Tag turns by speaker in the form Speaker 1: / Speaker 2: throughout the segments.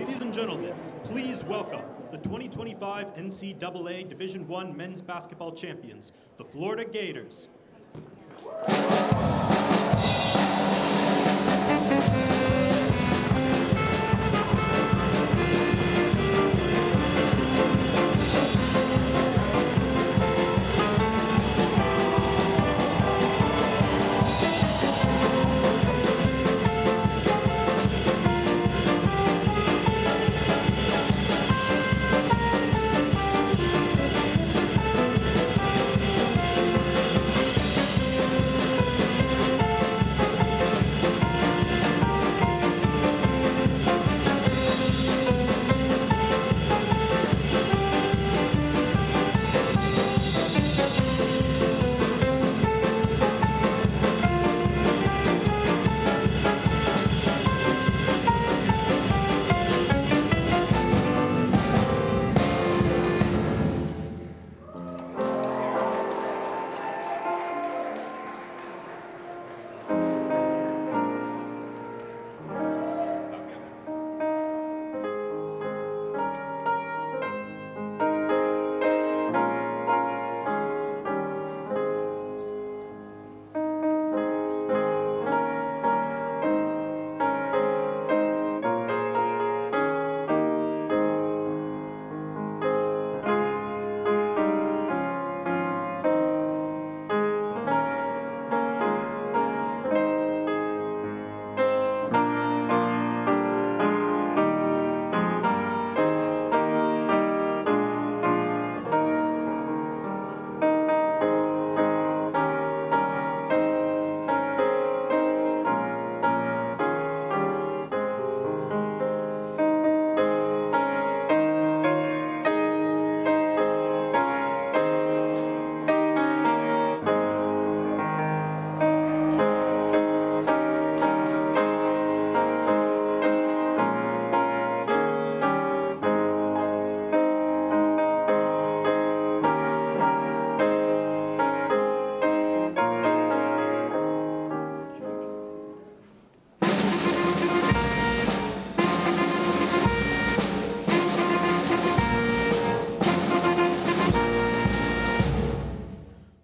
Speaker 1: Ladies and gentlemen, please welcome the 2025 NCAA Division I men's basketball champions, the Florida Gators.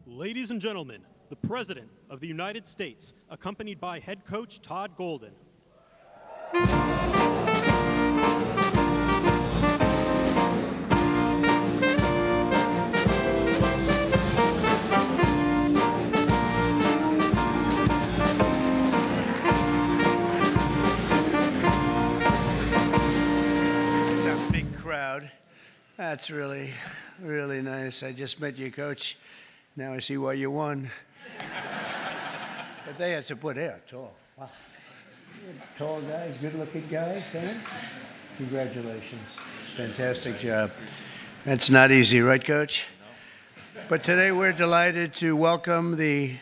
Speaker 1: Ladies and gentlemen, the President of the United States, accompanied by head coach Todd Golden.
Speaker 2: It's a big crowd. That's really, really nice. I just met you, Coach. Now I see why you won. But they had some, they are tall. Wow. Tall guys, good-looking guys, eh? Congratulations. Fantastic job. That's not easy, right, Coach? But today we're delighted to welcome the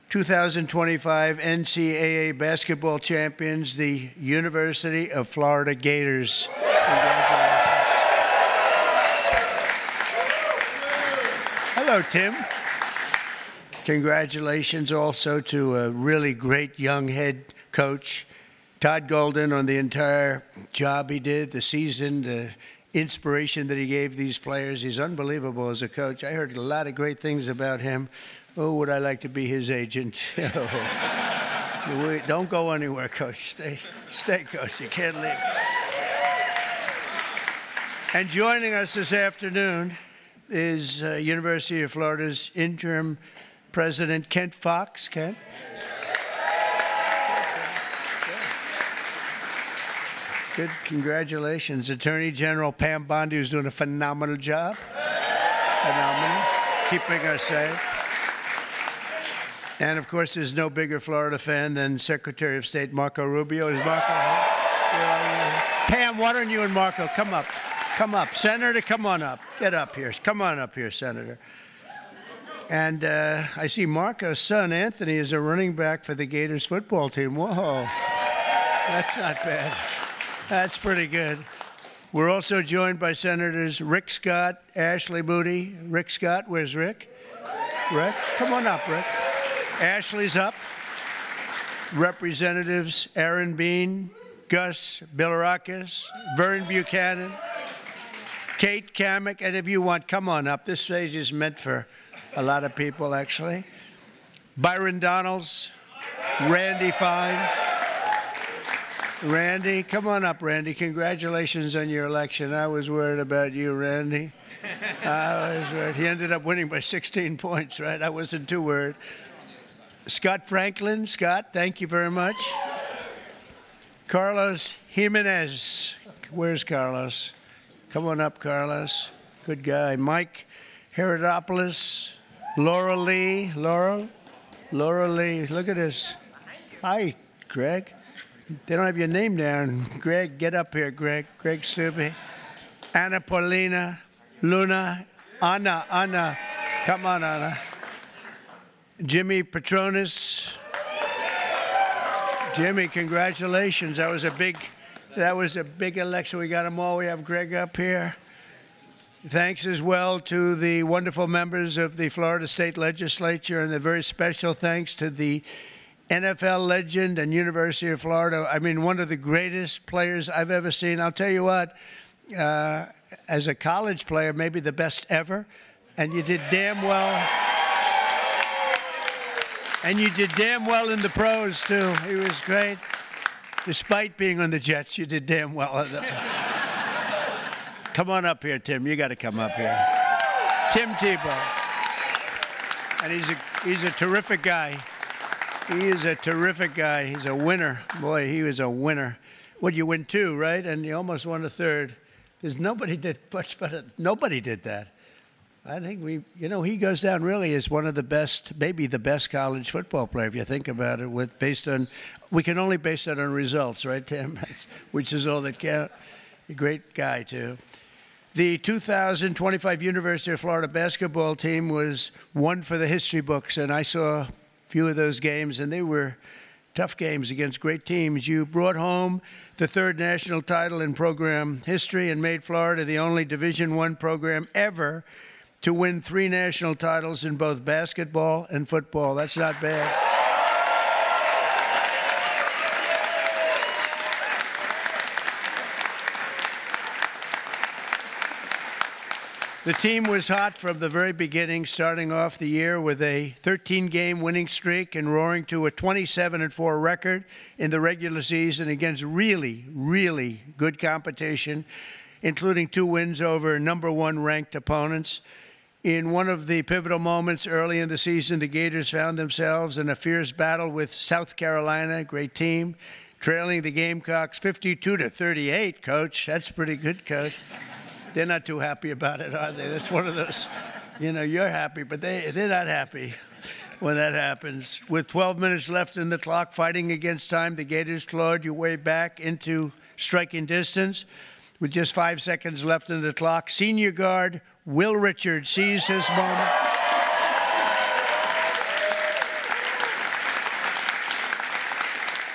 Speaker 2: 2025 NCAA basketball champions, the University of Florida Gators. Congratulations. Hello, Tim. Congratulations also to a really great young head coach, Todd Golden, on the entire job he did, the season, the inspiration that he gave these players. He's unbelievable as a coach. I heard a lot of great things about him. Oh, would I like to be his agent? Don't go anywhere, Coach. Stay, Coach. You can't leave. And joining us this afternoon is University of Florida's interim President Kent Fox. Kent? Good. Congratulations. Attorney General Pam Bondi, who's doing a phenomenal job. Phenomenal. Keeping us safe. And, of course, there's no bigger Florida fan than Secretary of State Marco Rubio. Is Marco here? Pam, why don't you and Marco come up? Come up. Senator, come on up. Get up here. Come on up here, Senator. And I see Marco's son, Anthony, is a running back for the Gators football team. Whoa. That's not bad. That's pretty good. We're also joined by Senators Rick Scott, Ashley Moody. Rick Scott, where's Rick? Rick? Come on up, Rick. Ashley's up. Representatives Aaron Bean, Gus Bilirakis, Vern Buchanan, Kate Kamek, and if you want, come on up. This stage is meant for a lot of people, actually. Byron Donalds, Randy Fine. Randy, come on up, Randy. Congratulations on your election. I was worried about you, Randy. I was worried. He ended up winning by 16 points, right? I wasn't too worried. Scott Franklin. Scott, thank you very much. Carlos Jimenez. Where's Carlos? Come on up, Carlos. Good guy. Mike Herodopoulos. Laura Lee. Laura Lee. Look at this. Hi, Greg. They don't have your name down. Greg, get up here, Greg. Greg Stubbe. Anna Paulina. Luna. Anna. Come on, Anna. Jimmy Petronis. Jimmy, congratulations. That was a big election. We got them all. We have Greg up here. Thanks as well to the wonderful members of the Florida State Legislature, and a very special thanks to the NFL legend and University of Florida. I mean, one of the greatest players I've ever seen. I'll tell you what, as a college player, maybe the best ever, and you did damn well. And you did damn well in the pros, too. He was great. Despite being on the Jets, you did damn well. Come on up here, Tim. You got to come up here. Tim Tebow. And he's a terrific guy. He is a terrific guy. He's a winner. Boy, he was a winner. Well, you win 2, right? And you almost won a 3rd. There's nobody did much better. Nobody did that. I think he goes down really as one of the best, maybe the best college football player, if you think about it, we can only base that on results, right, Tim? Which is all that counts. A great guy, too. The 2025 University of Florida basketball team was one for the history books, and I saw a few of those games, and they were tough games against great teams. You brought home the 3rd national title in program history and made Florida the only Division I program ever to win 3 national titles in both basketball and football. That's not bad. The team was hot from the very beginning, starting off the year with a 13-game winning streak and roaring to a 27-4 record in the regular season against really, really good competition, including 2 wins over number 1 ranked opponents. In one of the pivotal moments early in the season, the Gators found themselves in a fierce battle with South Carolina, great team, trailing the Gamecocks 52-38, Coach. That's pretty good, Coach. They're not too happy about it, are they? That's one of those, you're happy, but they're not happy when that happens. With 12 minutes left in the clock, fighting against time, the Gators clawed your way back into striking distance. With just 5 seconds left in the clock, senior guard Will Richards seized his moment.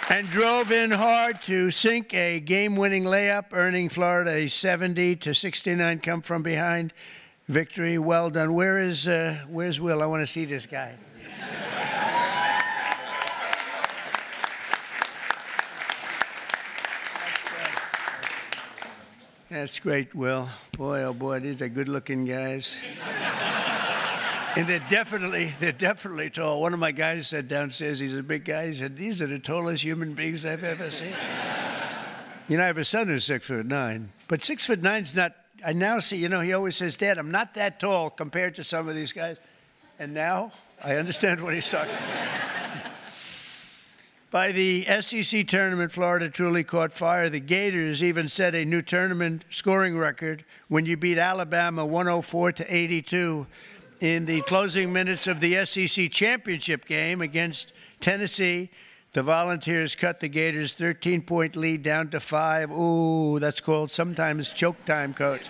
Speaker 2: And drove in hard to sink a game-winning layup, earning Florida a 70-69 come-from-behind victory. Well done. Where's Will? I want to see this guy. That's great, Will. Boy, oh boy, these are good-looking guys. And they're definitely tall. One of my guys said downstairs, he's a big guy, he said, these are the tallest human beings I've ever seen. I have a son who's 6'9", but 6'9's not, I now see, he always says, Dad, I'm not that tall compared to some of these guys. And now I understand what he's talking about. By the SEC tournament, Florida truly caught fire. The Gators even set a new tournament scoring record when you beat Alabama 104-82 in the closing minutes of the SEC championship game against Tennessee. The Volunteers cut the Gators' 13-point lead down to 5. Ooh, that's called sometimes choke time, Coach.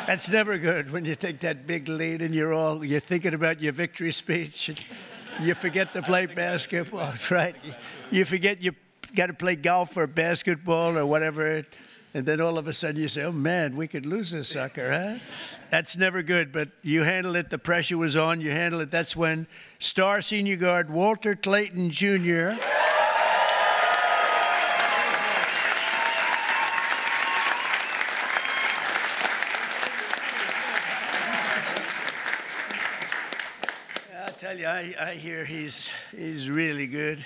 Speaker 2: That's never good when you take that big lead and you're thinking about your victory speech. You forget to play basketball, right? You forget you got to play golf or basketball or whatever, and then all of a sudden you say, oh, man, we could lose this sucker, huh? That's never good, but you handle it. The pressure was on. You handle it. That's when star senior guard Walter Clayton Jr. you, I hear he's really good.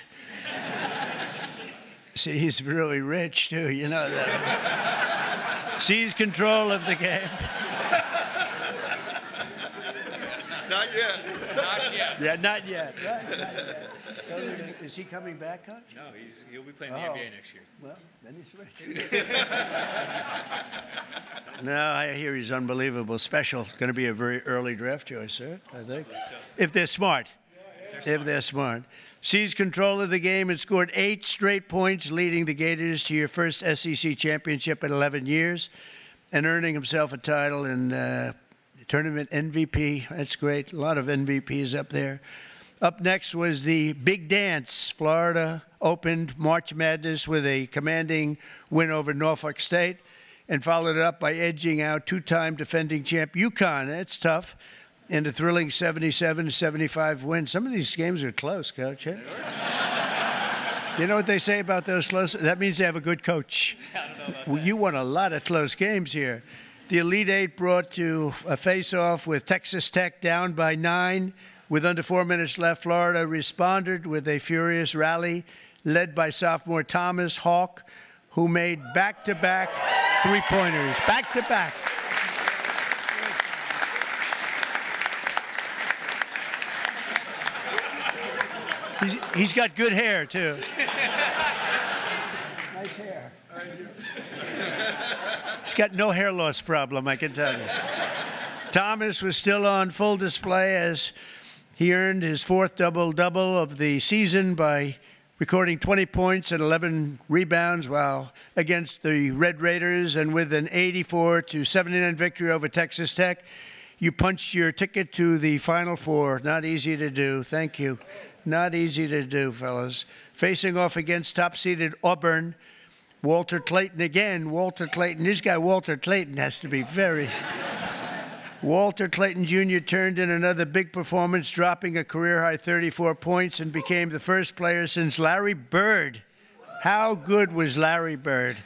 Speaker 2: See, he's really rich, too. You know that. Seize control of the game.
Speaker 3: Not yet.
Speaker 4: Not yet.
Speaker 2: Yeah, not yet. Right, not yet. Is he coming back, Coach?
Speaker 4: No, he'll be playing the NBA next year.
Speaker 2: Well, then he's rich. No, I hear he's unbelievable. Special. It's going to be a very early draft choice, sir, I think. If they're smart. If they're smart. Seized control of the game and scored 8 straight points, leading the Gators to your first SEC championship in 11 years and earning himself a title in tournament MVP. That's great. A lot of MVPs up there. Up next was the big dance. Florida opened March Madness with a commanding win over Norfolk State and followed it up by edging out two-time defending champ UConn. That's tough. In a thrilling 77-75 win. Some of these games are close, Coach. Eh? You know what they say about those close? That means they have a good coach.
Speaker 4: I don't know about
Speaker 2: Well, you won a lot of close games here. The Elite Eight brought to a face-off with Texas Tech down by 9. With under 4 minutes left, Florida responded with a furious rally led by sophomore Thomas Hawk, who made back-to-back three-pointers. Back-to-back. He's got good hair, too. Nice hair. He's got no hair loss problem, I can tell you. Thomas was still on full display as he earned his 4th double-double of the season by recording 20 points and 11 rebounds while against the Red Raiders, and with an 84-79 victory over Texas Tech, you punched your ticket to the Final Four. Not easy to do. Thank you. Not easy to do, fellas. Facing off against top-seeded Auburn, Walter Clayton again. Walter Clayton. This guy, Walter Clayton, has to be very... Walter Clayton Jr. turned in another big performance, dropping a career-high 34 points and became the first player since Larry Bird. How good was Larry Bird?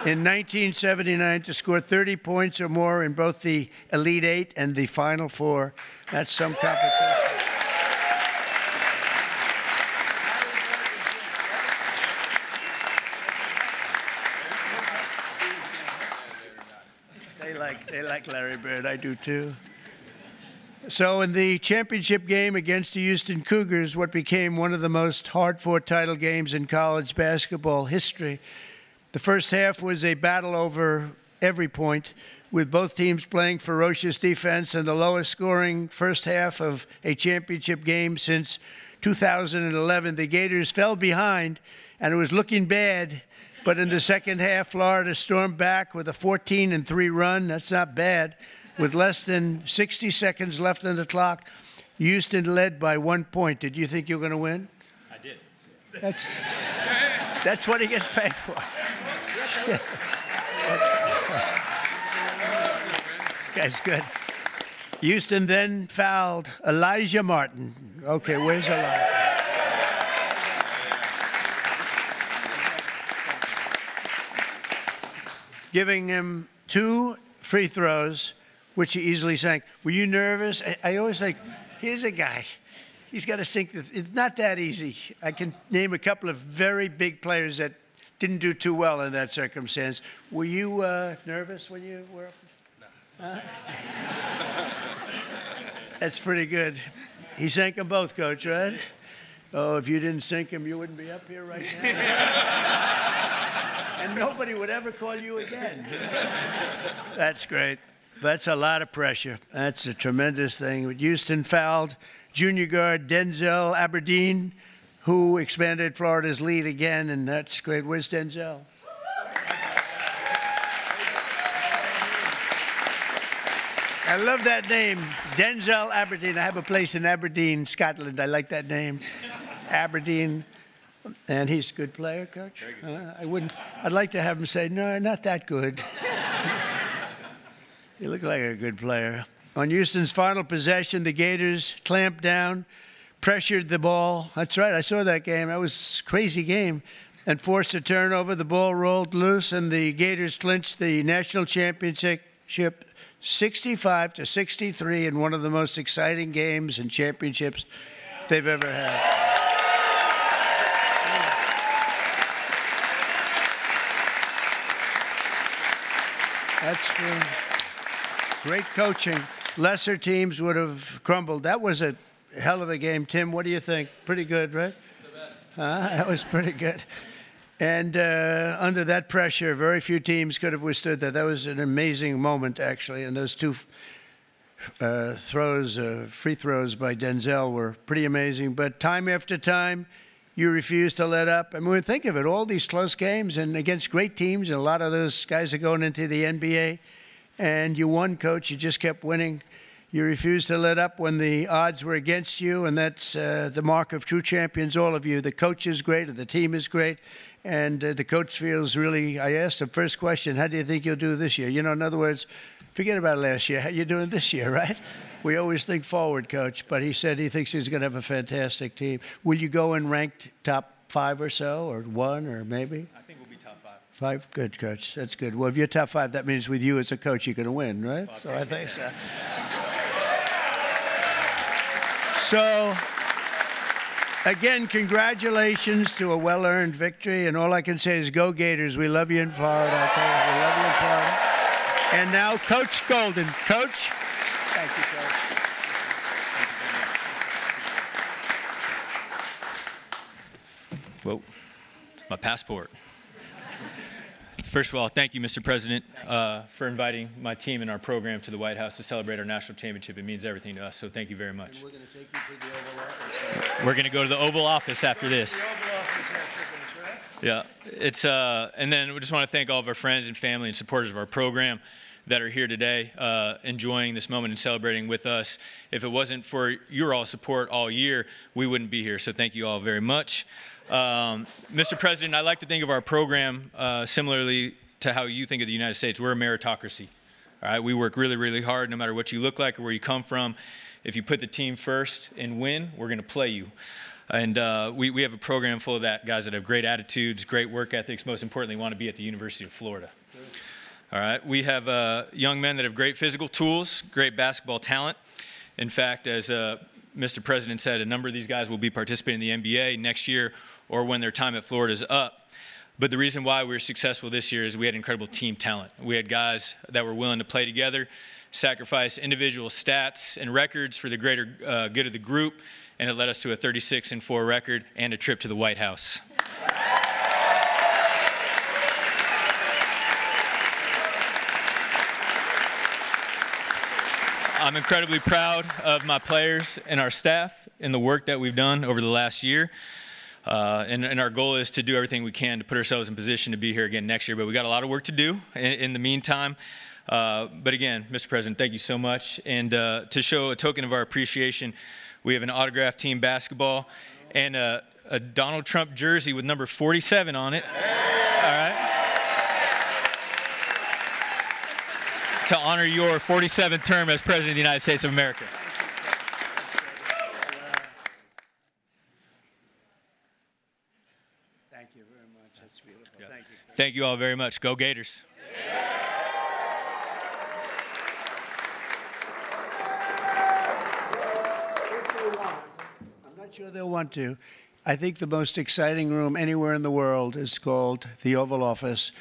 Speaker 2: In 1979 to score 30 points or more in both the Elite Eight and the Final Four. That's some competition. They like Larry Bird. I do, too. So in the championship game against the Houston Cougars, what became one of the most hard-fought title games in college basketball history, the first half was a battle over every point, with both teams playing ferocious defense and the lowest scoring first half of a championship game since 2011. The Gators fell behind, and it was looking bad. But in the second half, Florida stormed back with a 14-3 run. That's not bad. With less than 60 seconds left on the clock, Houston led by 1 point. Did you think you were going to win?
Speaker 4: I did.
Speaker 2: That's what he gets paid for. This guy's good. Houston then fouled Elijah Martin. Okay, where's Elijah? Giving him 2 free throws, which he easily sank. Were you nervous? I always think, here's a guy. He's got to sink. It's not that easy. I can name a couple of very big players that didn't do too well in that circumstance. Were you nervous when you were up? No. That's pretty good. He sank them both, Coach, right? Oh, if you didn't sink him, you wouldn't be up here right now. And nobody would ever call you again. That's great. That's a lot of pressure. That's a tremendous thing. Houston fouled junior guard Denzel Aberdeen, who expanded Florida's lead again, and that's great. Where's Denzel? I love that name, Denzel Aberdeen. I have a place in Aberdeen, Scotland. I like that name, Aberdeen. And he's a good player, Coach? I'd like to have him say, no, not that good. You look like a good player. On Houston's final possession, the Gators clamped down, pressured the ball. That's right, I saw that game. That was a crazy game. And forced a turnover. The ball rolled loose, and the Gators clinched the national championship 65-63 in one of the most exciting games and championships they've ever had. That's great coaching. Lesser teams would have crumbled. That was a hell of a game. Tim, what do you think? Pretty good, right?
Speaker 4: The best.
Speaker 2: That was pretty good. And under that pressure, very few teams could have withstood that. That was an amazing moment, actually. And those two free throws by Denzel were pretty amazing. But time after time, you refuse to let up. I mean, think of it, all these close games and against great teams, and a lot of those guys are going into the NBA. And you won, Coach. You just kept winning. You refused to let up when the odds were against you, and that's the mark of true champions, all of you. The coach is great, and the team is great, and the coach feels really, I asked him, first question, how do you think you'll do this year? You know, in other words, forget about last year. How you doing this year, right? We always think forward, Coach, but he said he thinks he's going to have a fantastic team. Will you go in ranked top 5 or so, or 1, or maybe?
Speaker 4: I think we'll be top 5.
Speaker 2: 5? Good, Coach. That's good. Well, if you're top 5, that means with you as a coach, you're going to win, right?
Speaker 4: Well,
Speaker 2: so I think so. So, again, congratulations to a well-earned victory, and all I can say is go Gators. We love you in Florida. I tell you, we love you in Florida. And now, Coach Golden. Coach. Thank you, Coach.
Speaker 4: Whoa, my passport. First of all, thank you, Mr. President, for inviting my team and our program to the White House to celebrate our national championship. It means everything to us, so thank you very much.
Speaker 2: And we're going to take you to the Oval Office.
Speaker 4: We're going to go to the Oval Office after this.
Speaker 2: The Oval Office after this, right?
Speaker 4: Yeah, it's and then we just want to thank all of our friends and family and supporters of our program that are here today, enjoying this moment and celebrating with us. If it wasn't for your all support all year, we wouldn't be here. So thank you all very much. Mr. President, I like to think of our program similarly to how you think of the United States. We're a meritocracy. All right, we work really, really hard, no matter what you look like or where you come from. If you put the team first and win, we're going to play you. And we have a program full of that, guys that have great attitudes, great work ethics, most importantly, want to be at the University of Florida. All right, we have young men that have great physical tools, great basketball talent. In fact, as Mr. President said, a number of these guys will be participating in the NBA next year or when their time at Florida is up. But the reason why we were successful this year is we had incredible team talent. We had guys that were willing to play together, sacrifice individual stats and records for the greater good of the group, and it led us to a 36-4 record and a trip to the White House. I'm incredibly proud of my players and our staff and the work that we've done over the last year. And our goal is to do everything we can to put ourselves in position to be here again next year. But we got a lot of work to do in the meantime. But again, Mr. President, thank you so much. And to show a token of our appreciation, we have an autographed team basketball and a Donald Trump jersey with number 47 on it. All right. To honor your 47th term as President of the United States of America.
Speaker 2: Thank you very much. That's beautiful.
Speaker 4: Yep.
Speaker 2: Thank you.
Speaker 4: Thank you all very much. Go Gators.
Speaker 2: I'm not sure they'll want to. I think the most exciting room anywhere in the world is called the Oval Office.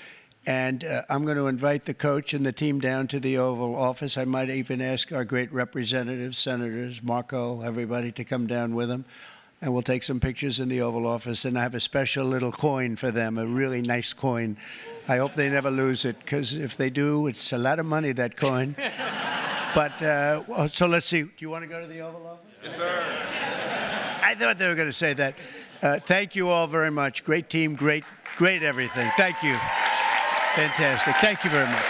Speaker 2: And I'm going to invite the coach and the team down to the Oval Office. I might even ask our great representatives, senators, Marco, everybody to come down with them. And we'll take some pictures in the Oval Office. And I have a special little coin for them, a really nice coin. I hope they never lose it, because if they do, it's a lot of money, that coin. But so let's see. Do you want to go to the Oval Office?
Speaker 3: Yes, sir.
Speaker 2: I thought they were going to say that. Thank you all very much. Great team, great everything. Thank you. Fantastic. Thank you very much.